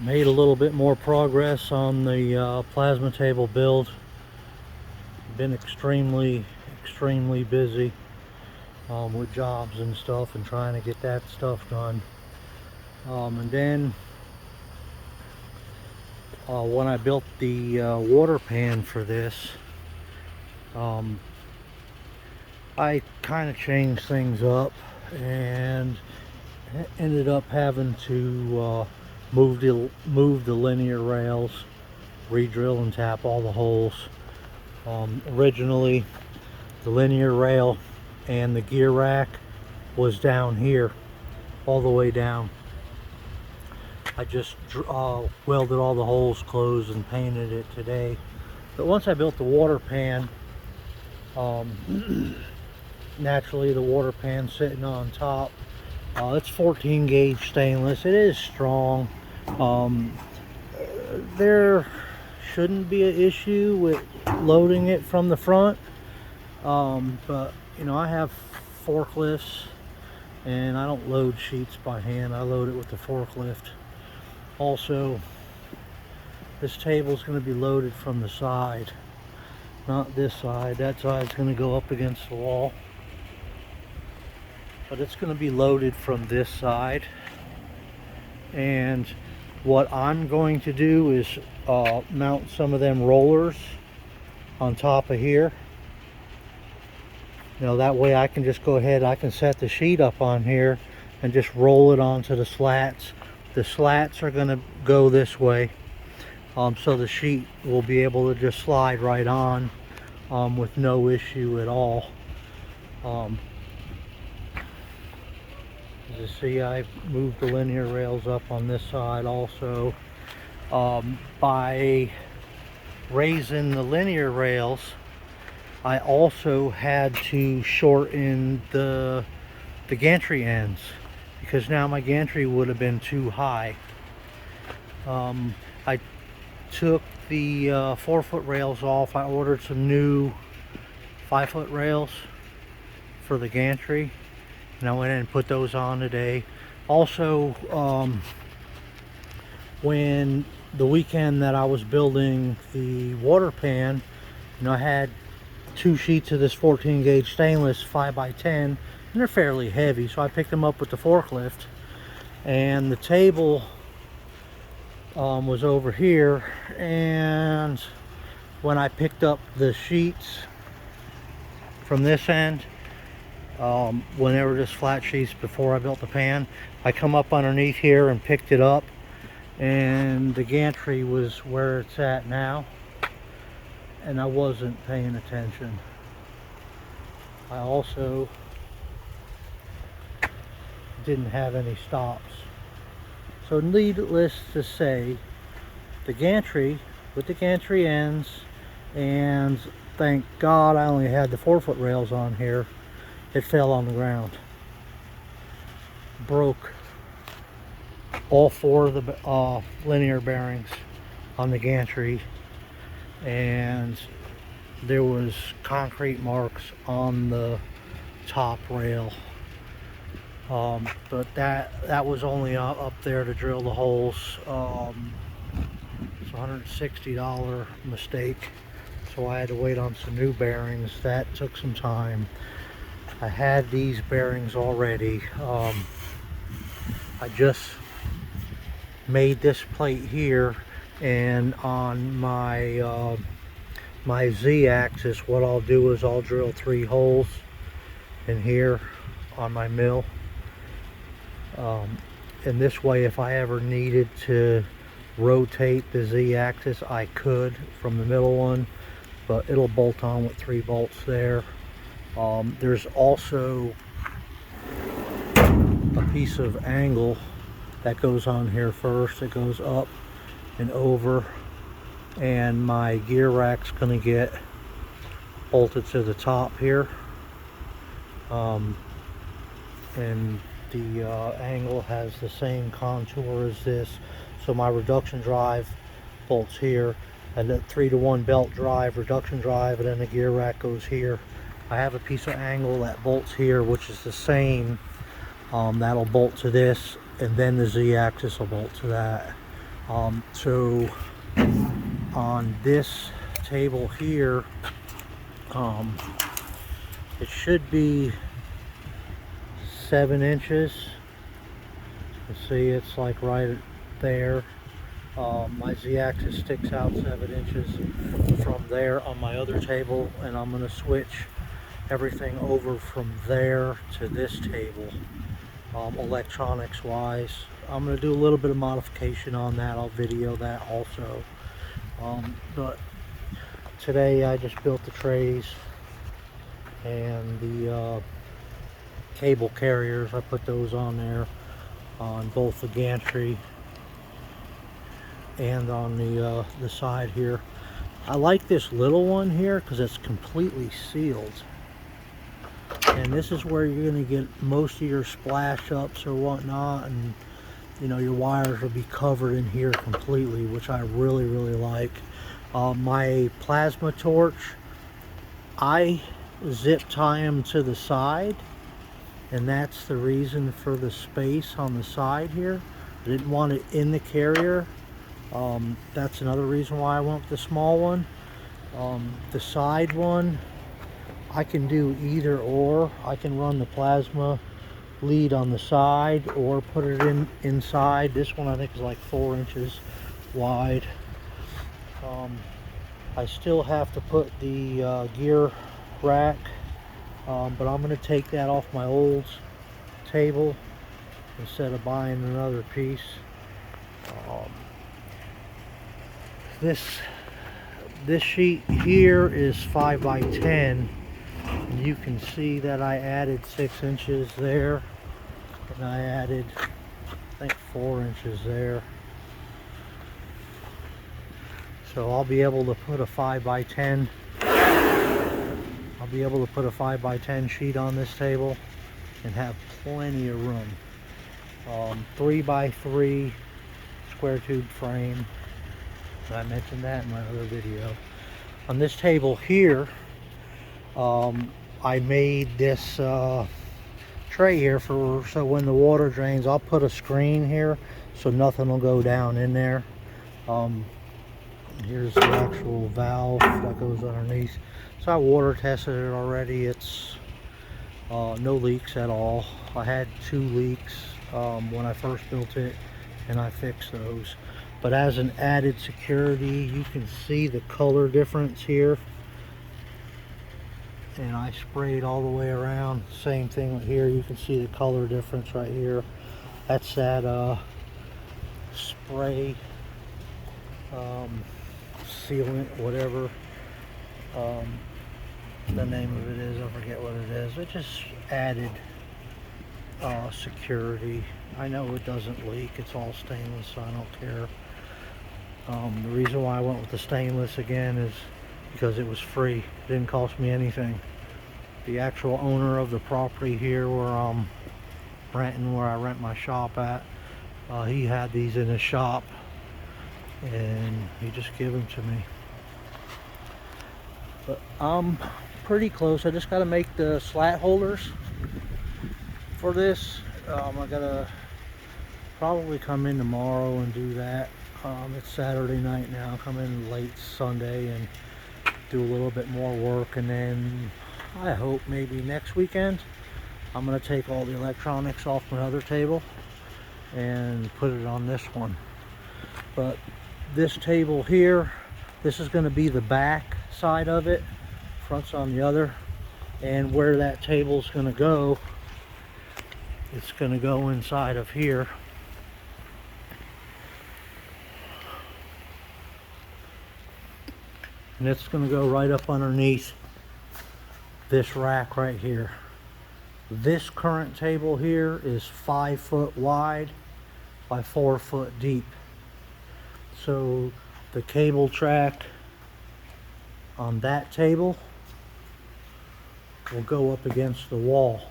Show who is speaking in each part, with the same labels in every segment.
Speaker 1: Made a little bit more progress on the plasma table build. Been extremely busy with jobs and stuff and trying to get that stuff done. And then when I built the water pan for this, I kind of changed things up and ended up having to move the linear rails, re-drill and tap all the holes. Originally, the linear rail and the gear rack was down here, all the way down. I just welded all the holes closed and painted it today. But once I built the water pan, naturally the water pan sitting on top. It's 14 gauge stainless. It is strong. There shouldn't be an issue with loading it from the front, but you know, I have forklifts and I don't load sheets by hand. I load it with the forklift. Also, this table is going to be loaded from the side, not this side. That side's going to go up against the wall, but it's going to be loaded from this side. And what I'm going to do is mount some of them rollers on top of here. You know, that way I can just go ahead, I can set the sheet up on here and just roll it onto the slats. The slats are going to go this way, so the sheet will be able to just slide right on with no issue at all. As you see, I moved the linear rails up on this side also. By raising the linear rails, I also had to shorten the gantry ends, because now my gantry would have been too high. I took the 4-foot rails off. I ordered some new 5-foot rails for the gantry, and I went in and put those on today. Also, when the weekend that I was building the water pan, you know, I had 2 sheets of this 14 gauge stainless 5x10, and they're fairly heavy, so I picked them up with the forklift. And the table was over here, and when I picked up the sheets from this end, when they were just flat sheets before I built the pan, I come up underneath here and picked it up, and the gantry was where it's at now, and I wasn't paying attention. I also didn't have any stops. So needless to say, the gantry with the gantry ends, and thank God I only had the 4-foot rails on here, it fell on the ground. Broke all 4 of the linear bearings on the gantry, and there was concrete marks on the top rail. But that was only up there to drill the holes. It's a $160 mistake, so I had to wait on some new bearings. That took some time. I had these bearings already. I just made this plate here, and on my my Z-axis, what I'll do is I'll drill 3 holes in here on my mill. And this way, if I ever needed to rotate the Z-axis, I could from the middle one, but it'll bolt on with 3 bolts there. There's also a piece of angle that goes on here first. It goes up and over, and my gear rack's gonna get bolted to the top here, and the angle has the same contour as this, so my reduction drive bolts here, and the 3-to-1 belt drive, reduction drive, and then the gear rack goes here. I have a piece of angle that bolts here, which is the same. That'll bolt to this, and then the Z-axis will bolt to that. So on this table here, it should be 7 inches. You see it's like right there. My Z-axis sticks out 7 inches from there on my other table, and I'm going to switch everything over from there to this table, electronics wise. I'm going to do a little bit of modification on that. I'll video that also. But today I just built the trays and the cable carriers. I put those on there on both the gantry and on the side here. I like this little one here because it's completely sealed, and this is where you're going to get most of your splash ups or whatnot, and you know, your wires will be covered in here completely, which I really like. My plasma torch, I zip tie them to the side, and that's the reason for the space on the side here. I didn't want it in the carrier. That's another reason why I went with the small one. The side one, I can do either or. I can run the plasma lead on the side or put it inside. This one I think is like 4 inches wide. I still have to put the gear rack, but I'm going to take that off my old table instead of buying another piece. This sheet here is 5 by 10, and you can see that I added 6 inches there, and I added I think 4 inches there. So I'll be able to put a 5 by 10. I'll be able to put a 5 by 10 sheet on this table and have plenty of room. 3 by 3 square tube frame. I mentioned that in my other video. On this table here, I made this tray here so when the water drains, I'll put a screen here so nothing will go down in there. Here's the actual valve that goes underneath. So I water tested it already. It's no leaks at all. I had 2 leaks when I first built it, and I fixed those. But as an added security, you can see the color difference here. And I sprayed all the way around. Same thing here. You can see the color difference right here. That's that spray sealant, whatever the name of it is. I forget what it is. It just added security. I know it doesn't leak. It's all stainless, so I don't care. The reason why I went with the stainless again is because it was free. It didn't cost me anything. The actual owner of the property here where I'm renting, where I rent my shop at, he had these in his shop, and he just gave them to me. But I'm pretty close. I just got to make the slat holders for this. I gotta probably come in tomorrow and do that. It's Saturday night now. Come in late Sunday and do a little bit more work, and then I hope maybe next weekend I'm going to take all the electronics off my other table and put it on this one. But this table here, this is going to be the back side of it, front's on the other, and where that table's going to go, it's going to go inside of here. And it's going to go right up underneath this rack right here. This current table here is 5 foot wide by 4 foot deep. So the cable track on that table will go up against the wall.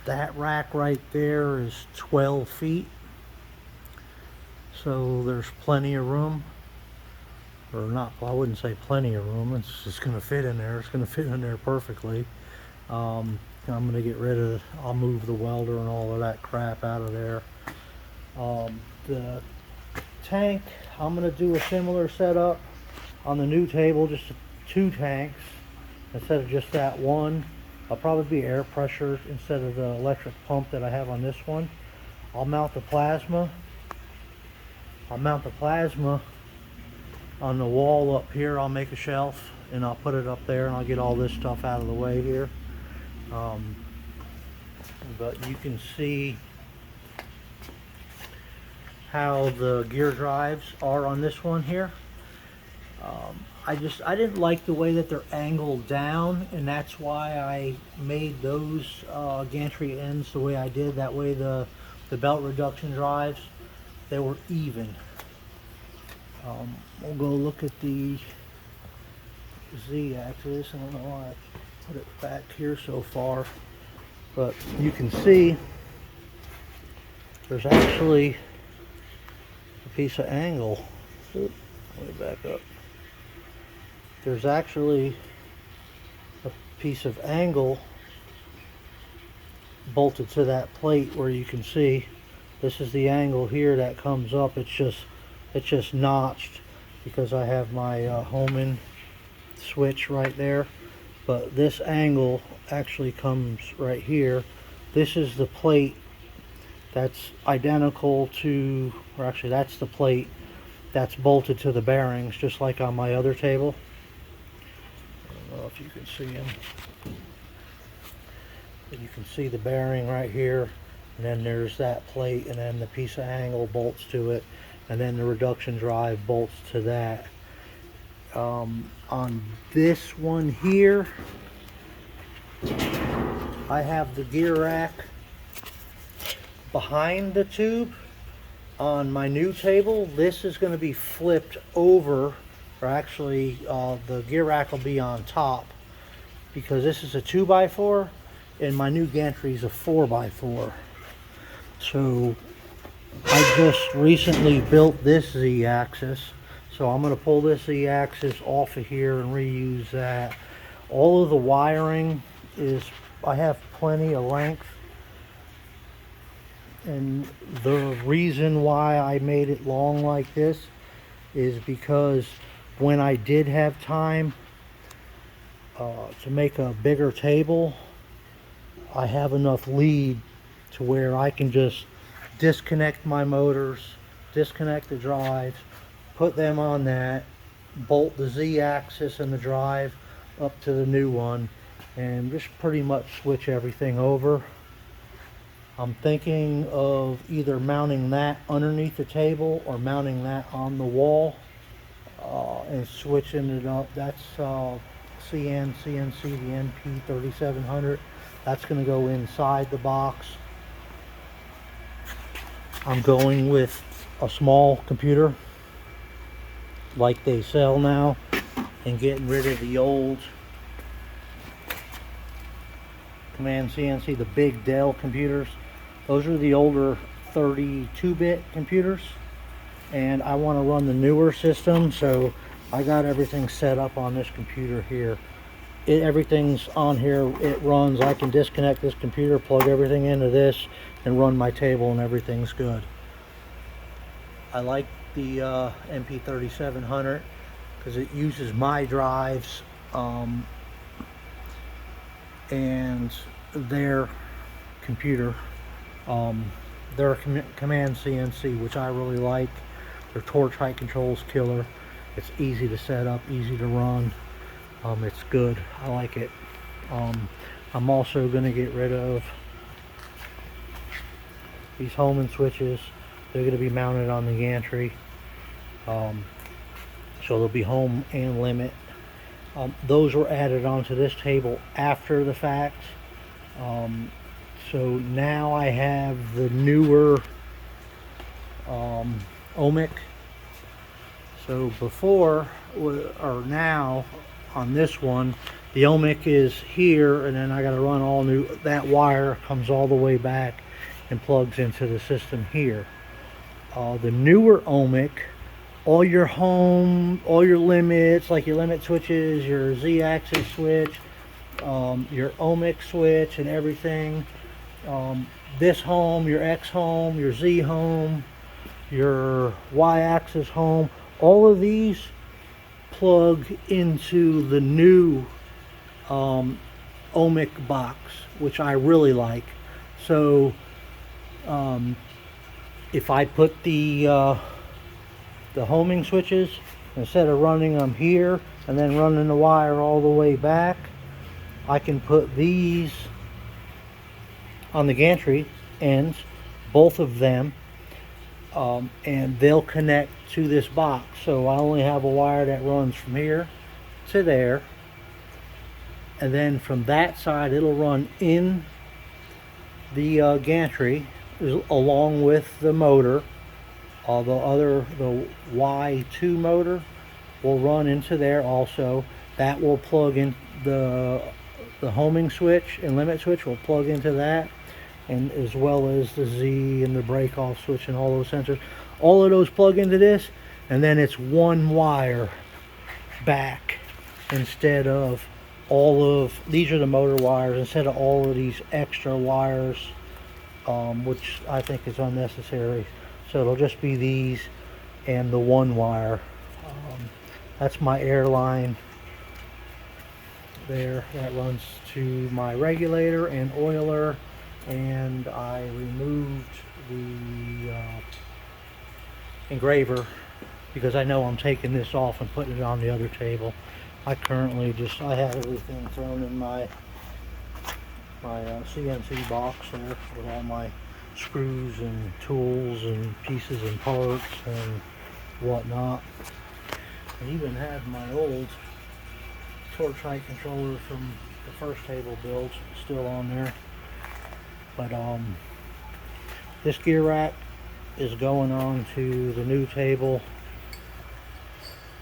Speaker 1: That rack right there is 12 feet. So there's plenty of room. Or not, well, I wouldn't say plenty of room. It's just going to fit in there. It's going to fit in there perfectly. I'm going to get rid of, I'll move the welder and all of that crap out of there. The tank, I'm going to do a similar setup on the new table, just 2 tanks instead of just that one. I'll probably be air pressure instead of the electric pump that I have on this one. I'll mount the plasma. I'll mount the plasma on the wall up here. I'll make a shelf and I'll put it up there, and I'll get all this stuff out of the way here. But you can see how the gear drives are on this one here. I didn't like the way that they're angled down, and that's why I made those gantry ends the way I did. That way the belt reduction drives, they were even. We'll go look at the Z-axis. I don't know why I put it back here so far, but you can see there's actually a piece of angle. Oop, way back up. There's actually a piece of angle bolted to that plate where you can see this is the angle here that comes up. It's just notched because I have my Homan switch right there, but this angle actually comes right here. This is the plate that's identical to, or actually that's the plate that's bolted to the bearings, just like on my other table. I don't know if you can see them, but you can see the bearing right here, and then there's that plate, and then the piece of angle bolts to it, and then the reduction drive bolts to that. On this one here, I have the gear rack behind the tube. On my new table, this is going to be flipped over, or actually the gear rack will be on top, because this is a 2x4 and my new gantry is a 4x4. So I just recently built this Z-axis, so I'm going to pull this Z-axis off of here and reuse that. All of the wiring is, I have plenty of length, and the reason why I made it long like this is because when I did have time to make a bigger table, I have enough lead to where I can just disconnect my motors, disconnect the drives, put them on that, bolt the Z-axis and the drive up to the new one, and just pretty much switch everything over. I'm thinking of either mounting that underneath the table or mounting that on the wall and switching it up. That's CNC, the NP3700. That's going to go inside the box. I'm going with a small computer like they sell now, and getting rid of the old Command CNC, the big Dell computers. Those are the older 32-bit computers, and I want to run the newer system, so I got everything set up on this computer here. Everything's on here, it runs. I can disconnect this computer, plug everything into this, and run my table, and everything's good. I like the NP3700 because it uses my drives and their computer. They're a Command CNC, which I really like. Their torch height control's killer. It's easy to set up, easy to run. It's good. I like it. I'm also going to get rid of these Homan switches. They're going to be mounted on the gantry. So they'll be home and limit. Those were added onto this table after the fact. So now I have the newer ohmic. So before, or now, on this one, the ohmic is here, and then I got to run all new. That wire comes all the way back and plugs into the system here. The newer ohmic, all your home, all your limits, like your limit switches, your Z-axis switch, your ohmic switch and everything, this home, your X home, your Z home, your Y-axis home. All of these plug into the new ohmic box, which I really like. So if I put the homing switches, instead of running them here and then running the wire all the way back, I can put these on the gantry ends, both of them, and they'll connect to this box. So I only have a wire that runs from here to there, and then from that side it'll run in the gantry along with the motor. The Y2 motor will run into there also. That will plug in the homing switch and limit switch will plug into that, and as well as the Z and the break off switch and all those sensors. All of those plug into this, and then it's one wire back instead of all of these are the motor wires instead of all of these extra wires, which I think is unnecessary. So it'll just be these and the one wire. That's my air line there that runs to my regulator and oiler, and I removed the engraver because I know I'm taking this off and putting it on the other table. I currently I have everything thrown in my CNC box there with all my screws and tools and pieces and parts and whatnot. I even have my old torch height controller from the first table build still on there. But this gear rack is going on to the new table.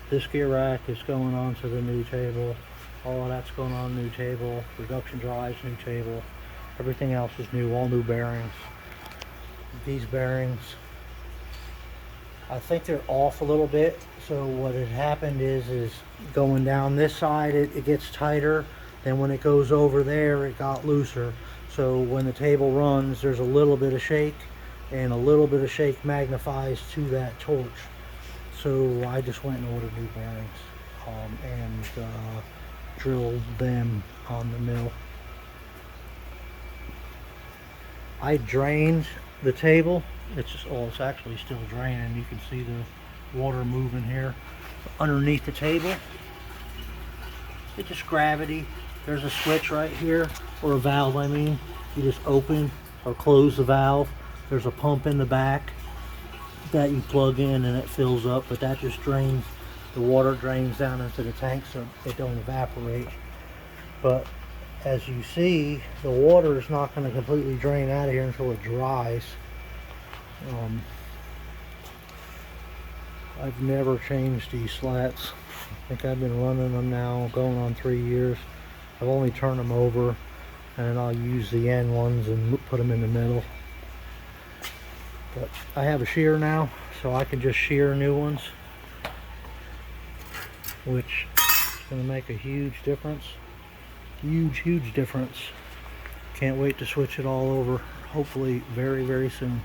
Speaker 1: This gear rack is going on to the new table. All of that's going on new table. Reduction drives, new table. Everything else is new, all new bearings. These bearings, I think they're off a little bit. So what had happened is going down this side it gets tighter. Then when it goes over there it got looser. So when the table runs there's a little bit of shake, and a little bit of shake magnifies to that torch. So I just went and ordered new bearings and drilled them on the mill. I drained the table. It's actually still draining. You can see the water moving here underneath the table. It's just gravity. There's a switch right here, or a valve I mean. You just open or close the valve. There's a pump in the back that you plug in and it fills up, but that just drains, the water drains down into the tank so it don't evaporate. But as you see, the water is not going to completely drain out of here until it dries. I've never changed these slats. I think I've been running them now going on 3 years. I've only turned them over, and I'll use the end ones and put them in the middle. But I have a shear now, so I can just shear new ones, which is going to make a huge difference. Huge difference. Can't wait to switch it all over, hopefully very soon.